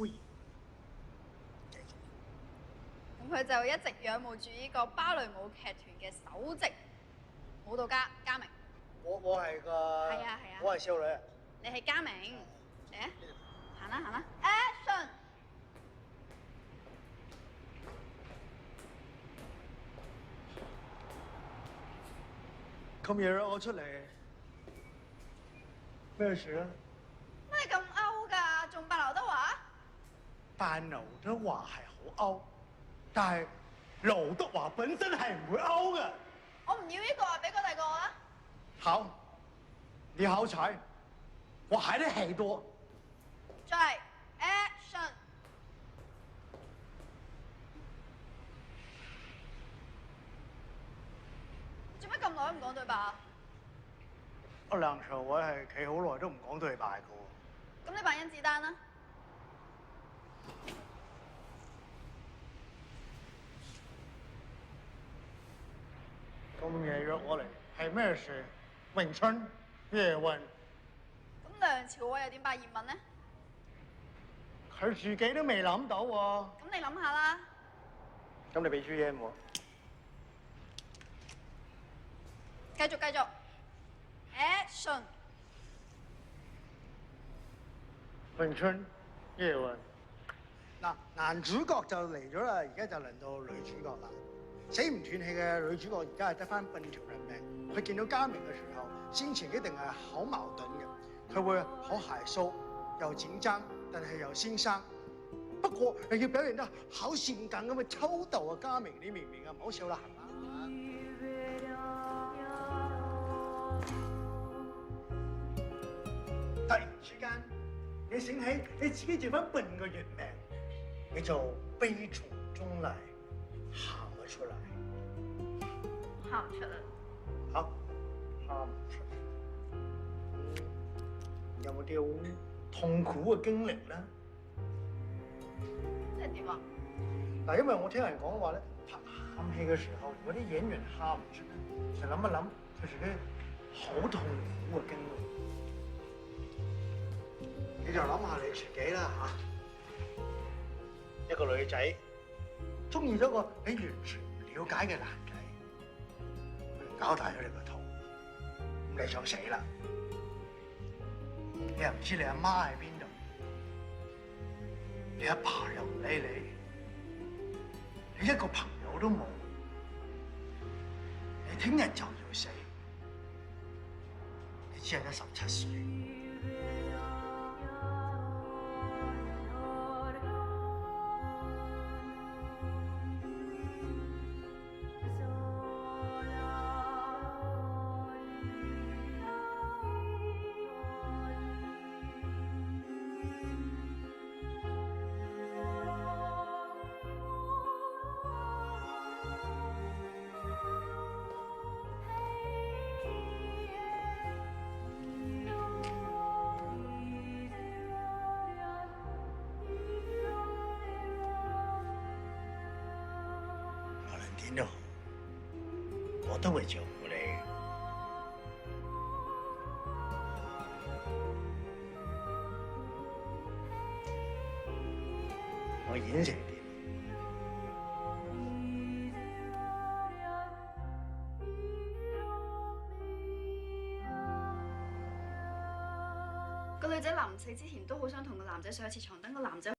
污染。咁佢就一直仰慕住呢個芭蕾舞劇團嘅首席舞蹈家嘉明。我係個。係啊。我係少女。你係嘉明，嚟啊！行啦 ，Action！咁夜約我出嚟，咩事啊？乜你咁勾㗎？仲扮劉德華？扮劉德華係好勾，但係劉德華本身係唔會勾嘅。我唔要呢個啊，俾個第二個我啦。好，你好彩，我還得戲多。再嚟 ，Action！做乜咁耐都唔講對白啊？阿梁朝偉係企好耐都唔講對白嘅喎。咁你扮甄子丹啦。咁夜約我嚟係咩事？詠春、葉問。咁梁朝偉又點扮葉問呢？佢自己都未諗到喎。咁你諗下啦。咁你俾支煙我。繼續 ，Action！詠春、葉問。嗱，男主角就嚟咗啦，而家就輪到女主角啦。死唔斷氣嘅女主角而家係得翻半條人命。佢見到嘉明嘅時候，先前一定係好矛盾嘅。佢會好害羞，又緊張，但係又先生。不過又要表現得好善感咁嘅抽度啊！嘉明，你明唔明啊？唔好笑啦，係嘛？突然之間，你醒起你自己剩翻半個月命，你就悲從中來，喊咗出嚟。喊唔出啦。好，喊唔出。有冇啲好痛苦嘅經歷咧？即係點啊？嗱，因為我聽人講話咧，拍喊戲嘅時候，如果啲演員喊唔出咧，就諗一諗佢自己好痛苦嘅經歷。你就諗下你自己啦嚇，一個女仔中意咗個你完全唔了解嘅男仔，佢搞大咗你個肚，咁你就死啦！你又唔知你阿媽喺邊度，你阿爸又唔理你，你一個朋友都冇，你聽日就要死，你只係得17歲。點都好，我都會照顧你。我演成點？個女仔臨死之前都好想同個男仔上一次床，等個男仔。